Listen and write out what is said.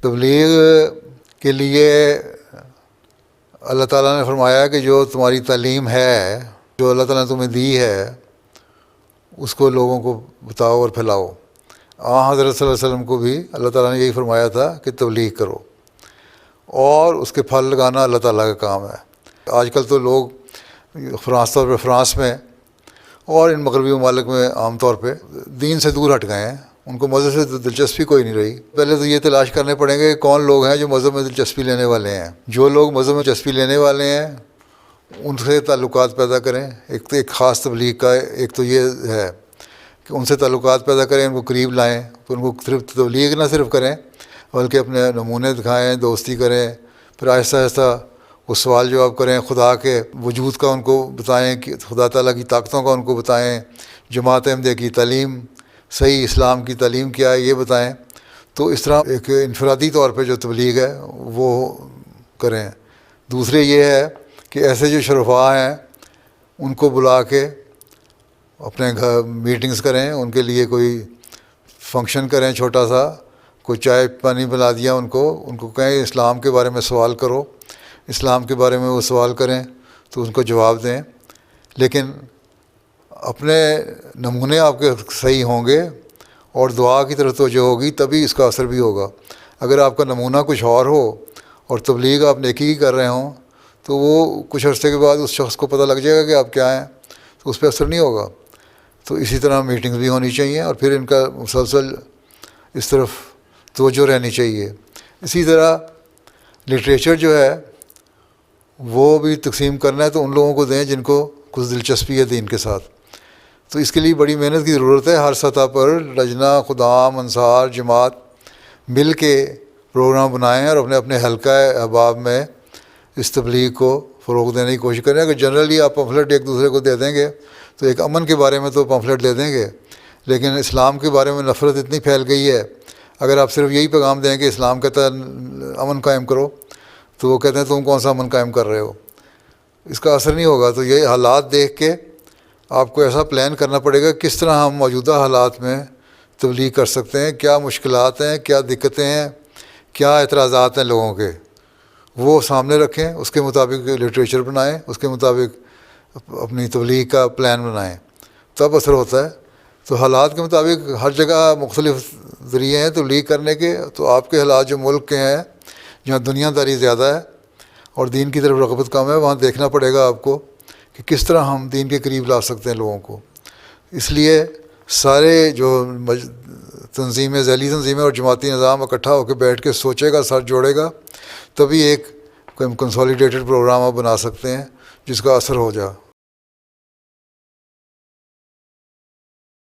تبلیغ کے لیے اللہ تعالیٰ نے فرمایا کہ جو تمہاری تعلیم ہے، جو اللہ تعالیٰ نے تمہیں دی ہے، اس کو لوگوں کو بتاؤ اور پھیلاؤ۔ حضرت صلی اللہ علیہ وسلم کو بھی اللہ تعالیٰ نے یہی فرمایا تھا کہ تبلیغ کرو، اور اس کے پھل لگانا اللہ تعالیٰ کا کام ہے۔ آج کل تو لوگ فرانس میں اور ان مغربی ممالک میں عام طور پہ دین سے دور ہٹ گئے ہیں، ان کو مذہب سے دلچسپی کوئی نہیں رہی۔ پہلے تو یہ تلاش کرنے پڑیں گے کہ کون لوگ ہیں جو مذہب میں دلچسپی لینے والے ہیں۔ جو لوگ مذہب میں دلچسپی لینے والے ہیں ان سے تعلقات پیدا کریں۔ ایک خاص تبلیغ کا ایک تو یہ ہے کہ ان سے تعلقات پیدا کریں، ان کو قریب لائیں، پھر ان کو صرف تبلیغ نہ صرف کریں بلکہ اپنے نمونے دکھائیں، دوستی کریں، پھر آہستہ آہستہ وہ سوال جواب کریں، خدا کے وجود کا ان کو بتائیں، کہ خدا تعالیٰ کی طاقتوں کا ان کو بتائیں، جماعت احمدیہ کی تعلیم، صحیح اسلام کی تعلیم کیا ہے یہ بتائیں۔ تو اس طرح ایک انفرادی طور پہ جو تبلیغ ہے وہ کریں۔ دوسرے یہ ہے کہ ایسے جو شرفاء ہیں ان کو بلا کے اپنے گھر میٹنگز کریں، ان کے لیے کوئی فنکشن کریں چھوٹا سا، کوئی چائے پانی پلا دیا ان کو کہیں اسلام کے بارے میں سوال کرو، اسلام کے بارے میں وہ سوال کریں تو ان کو جواب دیں۔ لیکن اپنے نمونے آپ کے صحیح ہوں گے اور دعا کی طرف توجہ ہوگی تبھی اس کا اثر بھی ہوگا۔ اگر آپ کا نمونہ کچھ اور ہو اور تبلیغ آپ نیکی کی کر رہے ہوں تو وہ کچھ عرصے کے بعد اس شخص کو پتہ لگ جائے گا کہ آپ کیا ہیں، تو اس پہ اثر نہیں ہوگا۔ تو اسی طرح میٹنگز بھی ہونی چاہیے اور پھر ان کا مسلسل اس طرف توجہ رہنی چاہیے۔ اسی طرح لٹریچر جو ہے وہ بھی تقسیم کرنا ہے تو ان لوگوں کو دیں جن کو کچھ دلچسپی ہے دین کے ساتھ۔ تو اس کے لیے بڑی محنت کی ضرورت ہے۔ ہر سطح پر لجنہ، خدام، انصار، جماعت مل کے پروگرام بنائیں اور اپنے اپنے حلقہ احباب میں اس تبلیغ کو فروغ دینے کی کوشش کریں۔ اگر جنرلی آپ پمفلٹ ایک دوسرے کو دے دیں گے تو ایک امن کے بارے میں تو پمفلٹ دے دیں گے، لیکن اسلام کے بارے میں نفرت اتنی پھیل گئی ہے، اگر آپ صرف یہی پیغام دیں کہ اسلام کہتا ہے امن قائم کرو تو وہ کہتے ہیں تم کون سا امن قائم کر رہے ہو، اس کا اثر نہیں ہوگا۔ تو یہ حالات دیکھ کے آپ کو ایسا پلان کرنا پڑے گا کس طرح ہم موجودہ حالات میں تبلیغ کر سکتے ہیں، کیا مشکلات ہیں، کیا دقتیں ہیں، کیا اعتراضات ہیں لوگوں کے، وہ سامنے رکھیں، اس کے مطابق لٹریچر بنائیں، اس کے مطابق اپنی تبلیغ کا پلان بنائیں، تب اثر ہوتا ہے۔ تو حالات کے مطابق ہر جگہ مختلف ذریعے ہیں تبلیغ کرنے کے۔ تو آپ کے حالات جو ملک کے ہیں جہاں دنیا داری زیادہ ہے اور دین کی طرف رغبت کم ہے، وہاں دیکھنا پڑے گا آپ کو کہ کس طرح ہم دین کے قریب لا سکتے ہیں لوگوں کو۔ اس لیے سارے جو تنظیمیں، ذیلی تنظیمیں اور جماعتی نظام اکٹھا ہو کے بیٹھ کے سوچے گا، سر جوڑے گا، تبھی ایک کنسولیڈیٹڈ پروگرام آپ بنا سکتے ہیں جس کا اثر ہو جائے۔